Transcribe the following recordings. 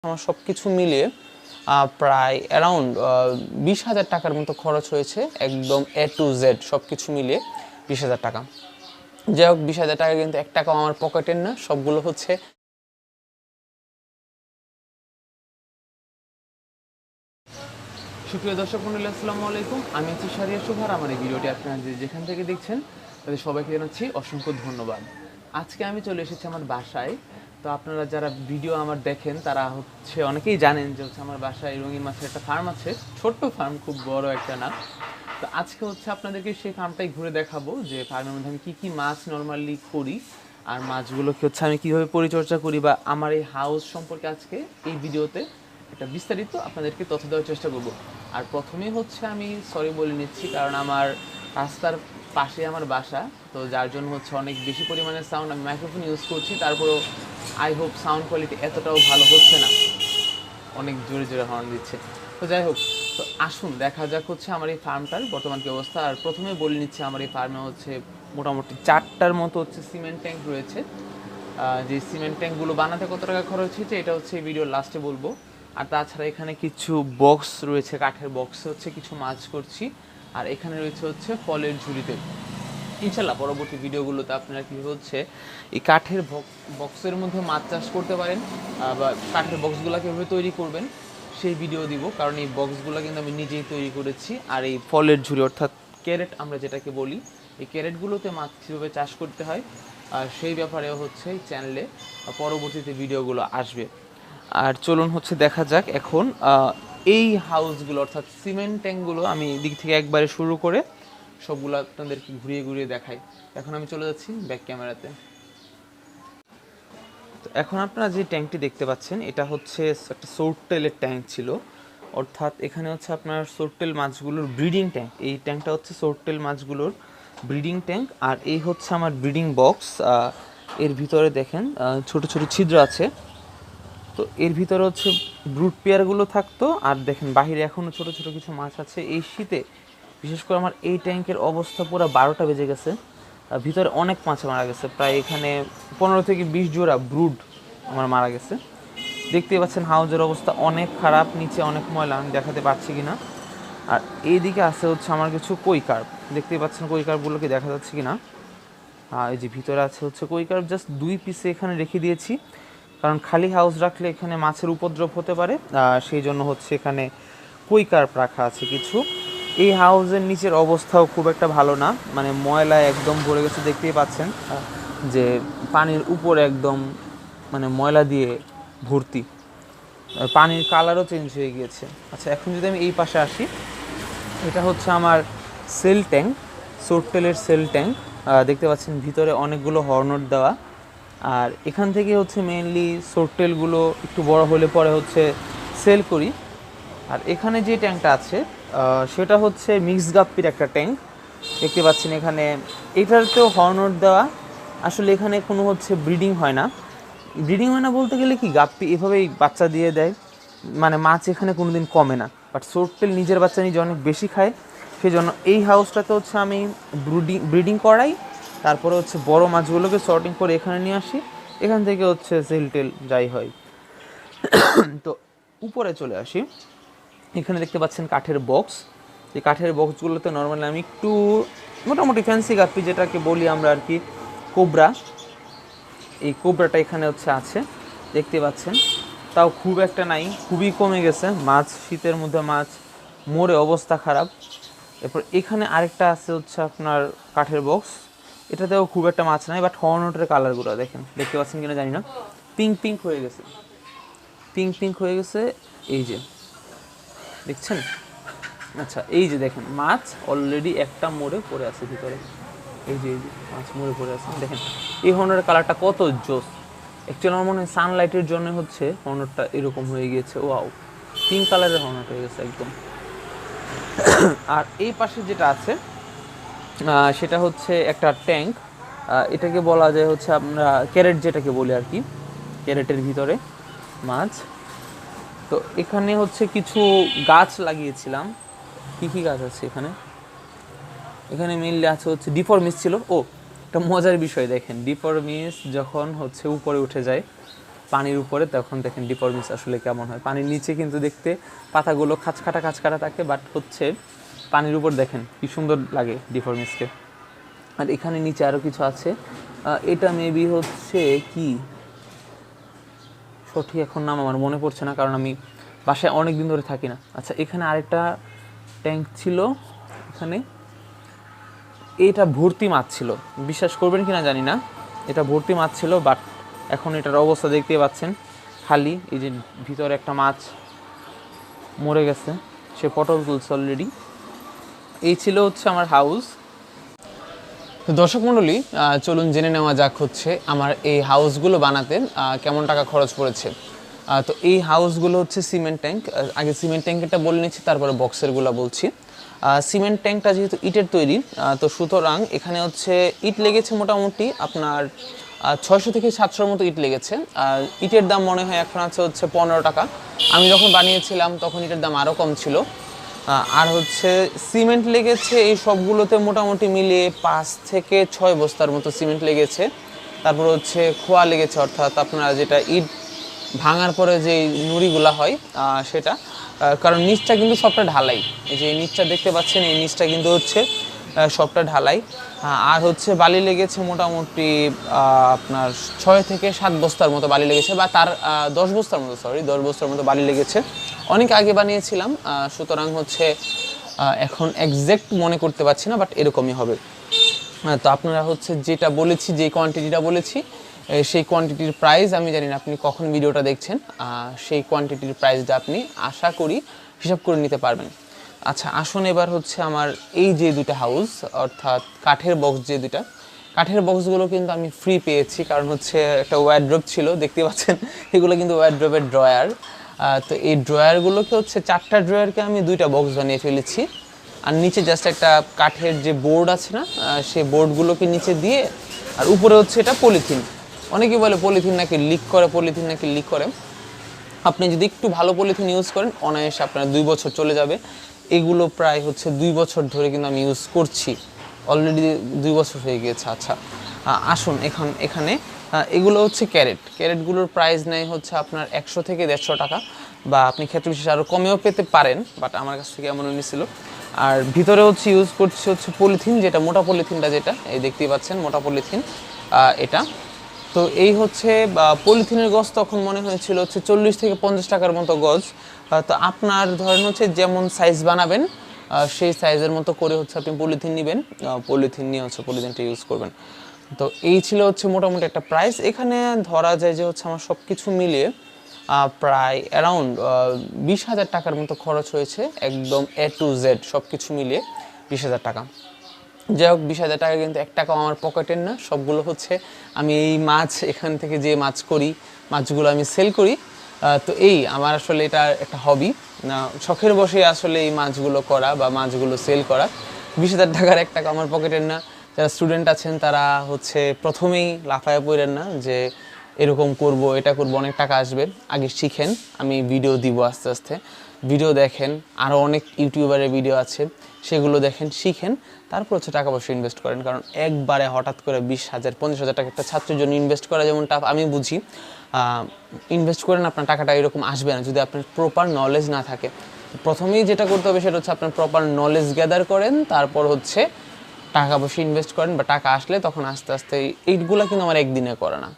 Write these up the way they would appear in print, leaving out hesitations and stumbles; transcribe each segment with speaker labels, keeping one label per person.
Speaker 1: আমার সব কিছু মিলিয়ে প্রায় অ্যারাউন্ড 20,000 টাকার মতো খরচ হয়েছে, একদম A to Z সব কিছু মিলিয়ে 20,000 টাকা। যাই হোক, 20,000 টাকা কিন্তু 1 টাকাও আমার পকেটের না, সবগুলো হচ্ছে সুপ্রিয় দর্শক মণ্ডলী, আসসালামু আলাইকুম। আমি হচ্ছি শারিয়া সুভার। আমার এই ভিডিওটি আপনারা যেখান থেকে দেখছেন তাদের সবাইকে জানাচ্ছি অসংখ্য ধন্যবাদ। আজকে আমি চলে এসেছি আমার বাসায়। তো আপনারা যারা ভিডিও আমার দেখেন তারা হচ্ছে অনেকেই জানেন যে হচ্ছে আমার বাসায় রঙিন মাছের একটা ফার্ম আছে, ছোট্ট ফার্ম, খুব বড় একটা না। তো আজকে হচ্ছে আপনাদেরকে সেই ফার্মটাই ঘুরে দেখাবো যে ফার্মের মধ্যে আমি কী কী মাছ নর্মালি করি আর মাছগুলোকে হচ্ছে আমি কীভাবে পরিচর্যা করি, বা আমার এই হাউস সম্পর্কে আজকে এই ভিডিওতে একটা বিস্তারিত আপনাদেরকে তথ্য দেওয়ার চেষ্টা করব। আর প্রথমেই হচ্ছে আমি সরি বলে নিচ্ছি, কারণ আমার রাস্তার পাশে আমার বাসা, তো যার জন্য হচ্ছে অনেক বেশি পরিমাণে সাউন্ড। আমি মাইক্রোফোন ইউজ করছি, তারপরেও আই হোপ সাউন্ড কোয়ালিটি এতটাও ভালো হচ্ছে না, অনেক জোরে জোরে হর্ন দিচ্ছে। তো যাই হোক, তো আসুন দেখা যাক হচ্ছে আমার এই ফার্মটার বর্তমান কী অবস্থা। আর প্রথমে বলে নিচ্ছি, আমার এই ফার্মে হচ্ছে মোটামুটি 4টার মতো হচ্ছে সিমেন্ট ট্যাঙ্ক রয়েছে। যে সিমেন্ট ট্যাঙ্কগুলো বানাতে কত টাকা খরচ হয়েছে এটা হচ্ছে এই ভিডিওর লাস্টে বলবো। আর তাছাড়া এখানে কিছু বক্স রয়েছে, কাঠের বক্সে হচ্ছে কিছু মাছ করছি। আর এখানে রয়েছে হচ্ছে ফলের ঝুড়িতে। ইনশাল্লাহ পরবর্তী ভিডিওগুলোতে আপনারা কীভাবে হচ্ছে এই কাঠের বক্সের মধ্যে মাছ চাষ করতে পারেন, বা কাঠের বক্সগুলো কীভাবে তৈরি করবেন সেই ভিডিও দিব, কারণ এই বক্সগুলো কিন্তু আমি নিজেই তৈরি করেছি। আর এই ফলের ঝুড়ি অর্থাৎ ক্যারেট আমরা যেটাকে বলি, এই ক্যারেটগুলোতে মাছ কীভাবে চাষ করতে হয় আর সেই ব্যাপারেও হচ্ছে এই চ্যানেলে পরবর্তীতে ভিডিওগুলো আসবে। আর চলুন হচ্ছে দেখা যাক এখন এই হাউসগুলো অর্থাৎ সিমেন্ট ট্যাঙ্কগুলো আমি দিক থেকে একবারে শুরু করে সবগুলো আপনাদেরকে ঘুরিয়ে ঘুরিয়ে দেখাই। এখন আমি চলে যাচ্ছি ব্যাক ক্যামেরাতে। তো এখন আপনারা যে ট্যাঙ্কটি দেখতে পাচ্ছেন এটা হচ্ছে একটা সোর্টেলের ট্যাঙ্ক ছিল, অর্থাৎ এখানে হচ্ছে আপনার সোর্টেল মাছগুলোর ব্রিডিং ট্যাঙ্ক। এই ট্যাঙ্কটা হচ্ছে সোর্টেল মাছগুলোর ব্রিডিং ট্যাঙ্ক। আর এই হচ্ছে আমার ব্রিডিং বক্স। এর ভিতরে দেখেন ছোট ছোট ছিদ্র আছে, তো এর ভিতরে হচ্ছে ব্রুড পেয়ারগুলো থাকতো। আর দেখেন বাহিরে এখনও ছোট ছোট কিছু মাছ আছে। এই শীতে বিশেষ করে আমার এই ট্যাঙ্কের অবস্থা পুরো 12টা বেজে গেছে, ভিতরে অনেক মাছ মারা গেছে, প্রায় এখানে 15 থেকে 20 জোড়া ব্রুড আমার মারা গেছে। দেখতে পাচ্ছেন হাউজের অবস্থা অনেক খারাপ, নিচে অনেক ময়লা, আমি দেখাতে পারছি কিনা। আর এইদিকে আছে হচ্ছে আমার কিছু কই কার্প, দেখতেই পাচ্ছেন কই কার্পগুলোকে দেখা যাচ্ছে কিনা। এই যে ভিতরে আছে হচ্ছে কই কার্প, জাস্ট 2 পিসে এখানে রেখে দিয়েছি, কারণ খালি হাউস রাখলে এখানে মাছের উপদ্রব হতে পারে, সেই জন্য হচ্ছে এখানে কই কার্প রাখা আছে কিছু। এই হাউসের নিচের অবস্থাও খুব একটা ভালো না, মানে ময়লায় একদম ভরে গেছে, দেখতেই পাচ্ছেন যে পানির উপরে একদম মানে ময়লা দিয়ে ভর্তি, পানির কালারও চেঞ্জ হয়ে গিয়েছে। আচ্ছা, এখন যদি আমি এই পাশে আসি, এটা হচ্ছে আমার সেল ট্যাঙ্ক, সোর্টেলের সেল ট্যাঙ্ক। দেখতে পাচ্ছেন ভিতরে অনেকগুলো হর্নট দেওয়া। আর এখান থেকে হচ্ছে মেইনলি সোর্টেলগুলো একটু বড় হলে পরে হচ্ছে সেল করি। আর এখানে যে ট্যাঙ্কটা আছে সেটা হচ্ছে মিক্স গাপ্পির একটা ট্যাঙ্ক, দেখতে পাচ্ছেন এখানে। এটাতেও হর্নট দেওয়া, আসলে এখানে কোনো হচ্ছে ব্রিডিং হয় না। ব্রিডিং হয় না বলতে গেলে কি, গাপ্পি এভাবেই বাচ্চা দিয়ে দেয়, মানে মাছ এখানে কোনো দিন কমে না। বাট সোর্টেল নিজের বাচ্চা নিজে অনেক বেশি খায়, সেই জন্য এই হাউসটাতে হচ্ছে আমি ব্রিডিং করাই, তারপরে হচ্ছে বড় মাছগুলোকে সর্টিং করে এখানে নিয়ে আসি, এখান থেকে হচ্ছে সেল টেল যাই হয়। তো উপরে চলে আসি, এখানে দেখতে পাচ্ছেন কাঠের বক্স। এই কাঠের বক্সগুলোতে নর্মালি আমি একটু মোটামুটি ফ্যান্সি গাপ্পি যেটাকে বলি আমরা আর কি, কোবরা, এই কোবরাটা এখানে হচ্ছে আছে, দেখতে পাচ্ছেন। তাও খুব একটা নাই, খুবই কমে গেছে মাছ, শীতের মধ্যে মাছ মরে অবস্থা খারাপ। এরপর এখানে আরেকটা আছে হচ্ছে আপনার কাঠের বক্স, এটাতেও খুব একটা মাছ নাই, বাট হর্নটের কালারগুলো দেখেন, দেখতে পাচ্ছেন কিনা জানি না, পিঙ্ক পিঙ্ক হয়ে গেছে, পিঙ্ক পিঙ্ক হয়ে গেছে, এই যে দেখছেন। আচ্ছা, এই যে দেখেন মাছ অলরেডি একটা মরে পড়ে আছে ভিতরে, এই যে মাছ মরে পড়ে আছে দেখেন। এই হর্নটের কালারটা কত জোস, অ্যাকচুয়ালি আমার মনে হয় সানলাইটের জন্য হচ্ছে হর্নটটা এরকম হয়ে গিয়েছে। ওয়াও, পিঙ্ক কালারের হর্নট হয়ে গেছে একদম। আর এই পাশে যেটা আছে সেটা হচ্ছে একটা ট্যাঙ্ক, এটাকে বলা যায় হচ্ছে আমরা ক্যারেট যেটাকে বলি আর কি, ক্যারেটের ভিতরে মাছ। তো এখানে হচ্ছে কিছু গাছ লাগিয়েছিলাম। কী কী গাছ আছে এখানে, এখানে মেনলি আছে হচ্ছে ডিফরমিস ছিল। ও, একটা মজার বিষয় দেখেন, ডিফরমিস যখন হচ্ছে উপরে উঠে যায় পানির উপরে, তখন দেখেন ডিফরমেন্স আসলে কেমন হয়। পানির নিচে কিন্তু দেখতে পাতাগুলো খাঁচকাটা থাকে, বাট হচ্ছে পানির উপর দেখেন কি সুন্দর লাগে ডিফরমেন্সকে। আর এখানে নিচে আরও কিছু আছে, এটা মেবি হচ্ছে কি সঠিক এখন নাম আমার মনে পড়ছে না, কারণ আমি বাসায় অনেক দিন ধরে থাকি না। আচ্ছা, এখানে আরেকটা ট্যাঙ্ক ছিল, এখানে এটা ভর্তি মাছ ছিল, বিশ্বাস করবেন কিনা জানি না, এটা ভর্তি মাছ ছিল, বাট এখন এটার অবস্থা দেখতে পাচ্ছেন খালি। এই যে ভিতরে একটা মাছ মরে গেছে, সে পটল তুলছে অলরেডি। এই ছিল হচ্ছে আমার হাউস। তো দর্শক মণ্ডলী, চলুন জেনে নেওয়া যাক হচ্ছে আমার এই হাউসগুলো বানাতে কেমন টাকা খরচ পড়েছে। তো এই হাউসগুলো হচ্ছে সিমেন্ট ট্যাঙ্ক। আগে সিমেন্ট ট্যাঙ্কেরটা বলে নিচ্ছি, তারপরে বক্সেরগুলো বলছি। সিমেন্ট ট্যাঙ্কটা যেহেতু ইটের তৈরি, তো সুতরাং এখানে হচ্ছে ইট লেগেছে মোটামুটি আপনার 600 থেকে 700-র মতো ইট লেগেছে। আর ইটের দাম মনে হয় এখন আছে হচ্ছে 15 টাকা। আমি যখন বানিয়েছিলাম তখন ইটের দাম আরও কম ছিল। আর হচ্ছে সিমেন্ট লেগেছে এই সবগুলোতে মোটামুটি মিলিয়ে 5 থেকে 6 বস্তার মতো সিমেন্ট লেগেছে। তারপর হচ্ছে খোয়া লেগেছে, অর্থাৎ আপনারা যেটা ইট ভাঙার পরে যে নুড়িগুলা হয় সেটা, কারণ নিচটা কিন্তু সবটা ঢালাই। এই যে নিচটা দেখতে পাচ্ছেন, এই নিচটা কিন্তু হচ্ছে সবটা ঢালাই। আর হচ্ছে বালি লেগেছে মোটামুটি আপনার 6 থেকে 7 বস্তার মতো বালি লেগেছে, বা তার 10 বস্তার মতো, 10 বস্তার মতো বালি লেগেছে। অনেক আগে বানিয়েছিলাম, সুতরাং হচ্ছে এখন এক্স্যাক্ট মনে করতে পারছি না, বাট এরকমই হবে। তো আপনারা হচ্ছে যেটা বলেছি, যে কোয়ান্টিটিটা বলেছি, সেই কোয়ান্টিটির প্রাইস আমি জানি না আপনি কখন ভিডিওটা দেখছেন, সেই কোয়ান্টিটির প্রাইসটা আপনি আশা করি হিসাব করে নিতে পারবেন। আচ্ছা, আসুন এবার হচ্ছে আমার এই যে দুটো হাউস, অর্থাৎ কাঠের বক্স, যে দুটা কাঠের বক্সগুলো কিন্তু আমি ফ্রি পেয়েছি, কারণ হচ্ছে একটা ওয়ারড্রপ ছিল, দেখতে পাচ্ছেন এগুলো কিন্তু ওয়ারড্রপের ড্রয়ার। তো এই ড্রয়ারগুলোকে হচ্ছে 4টা ড্রয়ারকে আমি 2টা বক্স বানিয়ে ফেলেছি। আর নিচে জাস্ট একটা কাঠের যে বোর্ড আছে না, সেই বোর্ডগুলোকে নিচে দিয়ে, আর উপরে হচ্ছে এটা পলিথিন। অনেকে বলে পলিথিন নাকি লিক করে, পলিথিন নাকি লিক করে। আপনি যদি একটু ভালো পলিথিন ইউজ করেন, অনায়াসে আপনার 2 বছর চলে যাবে। এগুলো প্রায় হচ্ছে 2 বছর ধরে কিন্তু আমি ইউজ করছি, অলরেডি 2 বছর হয়ে গিয়েছে। আচ্ছা, আসুন এখানে এগুলো হচ্ছে ক্যারেটগুলোর প্রাইস নেয় হচ্ছে আপনার 100 থেকে 150 টাকা, বা আপনি ক্ষেত্র বিশেষ আরও কমেও পেতে পারেন, বাট আমার কাছ থেকে এমন নিয়েছিল। আর ভিতরে হচ্ছে ইউজ করছি হচ্ছে পলিথিন, যেটা মোটা পলিথিনটা, যেটা এই দেখতেই পাচ্ছেন মোটা পলিথিন এটা। তো এই হচ্ছে পলিথিনের গজ তখন মনে হয়েছিল হচ্ছে 40 থেকে 50 টাকার মতো গজ। তো আপনার ধরেন হচ্ছে যেমন সাইজ বানাবেন, সেই সাইজের মতো করে হচ্ছে আপনি পলিথিন নেবেন, পলিথিন নিয়ে হচ্ছে পলিথিনটা ইউজ করবেন। তো এই ছিল হচ্ছে মোটামুটি একটা প্রাইস। এখানে ধরা যায় যে হচ্ছে আমার সব কিছু মিলিয়ে প্রায় অ্যারাউন্ড 20,000 টাকার মতো খরচ হয়েছে, একদম A to Z সব কিছু মিলিয়ে 20,000 টাকা। যাই হোক, 20,000 টাকা কিন্তু 1 টাকাও আমার পকেটের না, সবগুলো হচ্ছে আমি এই মাছ, এখান থেকে যে মাছ করি, মাছগুলো আমি সেল করি। তো এই আমার আসলে এটা একটা হবি, শখের বসে আসলে এই মাছগুলো করা বা মাছগুলো সেল করা। 20,000 টাকার 1 টাকা আমার পকেটের না। যারা স্টুডেন্ট আছেন তারা হচ্ছে প্রথমেই লাফায় পড়েন না যে এরকম করব, এটা করব, অনেক টাকা আসবে। আগে শিখেন, আমি ভিডিও দিব আস্তে আস্তে, ভিডিও দেখেন, আরও অনেক ইউটিউবারের ভিডিও আছে, সেগুলো দেখেন, শিখেন, তারপর হচ্ছে টাকা পয়সা ইনভেস্ট করেন। কারণ একবারে হঠাৎ করে 20,000 50,000 টাকা একটা ছাত্রের জন্য ইনভেস্ট করা যেমন টাফ আমি বুঝি, ইনভেস্ট করেন আপনার টাকাটা এরকম আসবে না যদি আপনার প্রপার নলেজ না থাকে। প্রথমেই যেটা করতে হবে সেটা হচ্ছে আপনার প্রপার নলেজ গ্যাদার করেন, তারপর হচ্ছে টাকা পয়সা ইনভেস্ট করেন, বা টাকা আসলে তখন আস্তে আস্তে। এইগুলো কিন্তু আমার একদিনে করে না,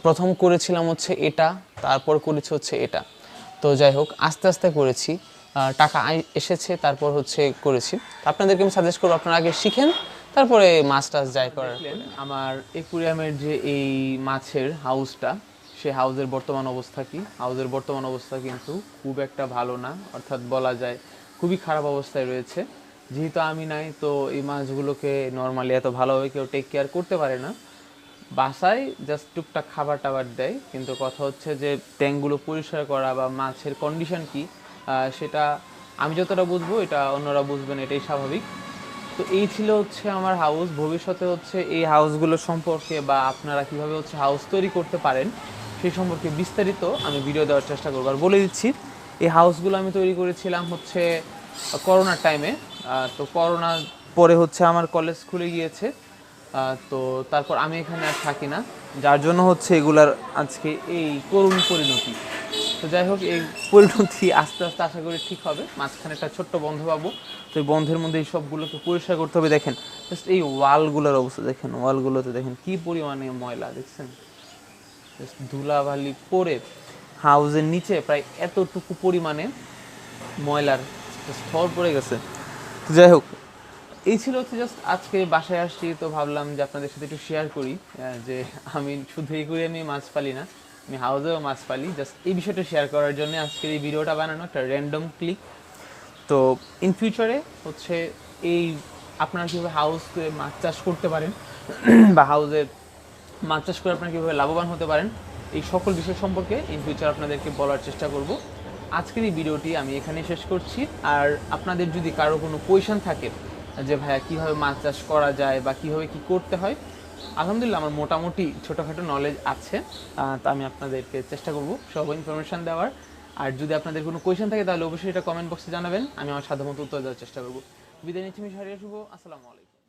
Speaker 1: প্রথম করেছিলাম হচ্ছে এটা, তারপর করেছি হচ্ছে এটা। তো যাই হোক, আস্তে আস্তে করেছি, টাকা এসেছে, তারপর হচ্ছে করেছি। আপনাদেরকে আমি সাজেস্ট করবো আপনারা আগে শিখেন, তারপরে মাছ টাছ যাই করার। আমার অ্যাকুয়ারিয়ামের যে এই মাছের হাউসটা, সেই হাউসের বর্তমান অবস্থা কি? হাউসের বর্তমান অবস্থা কিন্তু খুব একটা ভালো না, অর্থাৎ বলা যায় খুবই খারাপ অবস্থায় রয়েছে। যেহেতু আমি নাই, তো এই মাছগুলোকে নর্মালি এত ভালোভাবে কেউ টেক কেয়ার করতে পারে না। বাসায় জাস্ট টুকটাক খাবার টাবার দেয়, কিন্তু কথা হচ্ছে যে ট্যাঙ্কগুলো পরিষ্কার করা বা মাছের কন্ডিশন কি, সেটা আমি যতটা বুঝবো এটা অন্যরা বুঝবেন, এটাই স্বাভাবিক। তো এই ছিল হচ্ছে আমার হাউস। ভবিষ্যতে হচ্ছে এই হাউসগুলো সম্পর্কে বা আপনারা কীভাবে হচ্ছে হাউস তৈরি করতে পারেন সেই সম্পর্কে বিস্তারিত আমি ভিডিও দেওয়ার চেষ্টা করবো। আর বলে দিচ্ছি, এই হাউসগুলো আমি তৈরি করেছিলাম হচ্ছে করোনার টাইমে। তো করোনার পরে হচ্ছে আমার কলেজ খুলে গিয়েছে, তো তারপর আমি এখানে আর থাকি না। যার জন্য হচ্ছে এগুলার আজকে এই করুণ পরিণতি। তো যাই হোক, এই পরিণতি আস্তে আস্তে আশা করি ঠিক হবে। মাঝখানে একটা ছোট্ট বন্ধ পাবো, তো এই বন্ধের মধ্যে এই সবগুলোকে পরিষ্কার করতে হবে। দেখেন জাস্ট এই ওয়ালগুলোর অবস্থা দেখেন, ওয়ালগুলোতে দেখেন কি পরিমাণে ময়লা, দেখছেন জাস্ট ধুলাবালি পরে হাউসের নিচে প্রায় এতটুকু পরিমাণে ময়লার স্তর পড়ে গেছে। তো যাই হোক, এই ছিল হচ্ছে জাস্ট আজকে বাসায় আসছি, তো ভাবলাম যে আপনাদের সাথে একটু শেয়ার করি যে আমি শুধু এই করে আমি মাছ পালি না, আমি হাউসেও মাছ পালি। জাস্ট এই বিষয়টা শেয়ার করার জন্য আজকের এই ভিডিওটা বানানো, একটা র্যান্ডম ক্লিক। তো ইন ফিউচারে হচ্ছে এই আপনারা কীভাবে হাউসে মাছ চাষ করতে পারেন বা হাউসে মাছ চাষ করে আপনারা কীভাবে লাভবান হতে পারেন, এই সকল বিষয় সম্পর্কে ইন ফিউচার আপনাদেরকে বলার চেষ্টা করব। আজকের এই ভিডিওটি আমি এখানেই শেষ করছি। আর আপনাদের যদি কারো কোনো কোয়েশন থাকে যে ভাইয়া কীভাবে মাছ চাষ করা যায় বা কীভাবে কী করতে হয়, আলহামদুলিল্লাহ আমার মোটামুটি ছোটোখাটো নলেজ আছে। তা আমি আপনাদেরকে চেষ্টা করব সব ইনফরমেশান দেওয়ার। আর যদি আপনাদের কোনো কোয়েশন থাকে তাহলে অবশ্যই এটা কমেন্ট বক্সে জানাবেন, আমি আমার সাধ্যমতো উত্তর দেওয়ার চেষ্টা করব। বিদায় নিচ্ছি, আমি সারিয়া শুভ, আসসালামু আলাইকুম।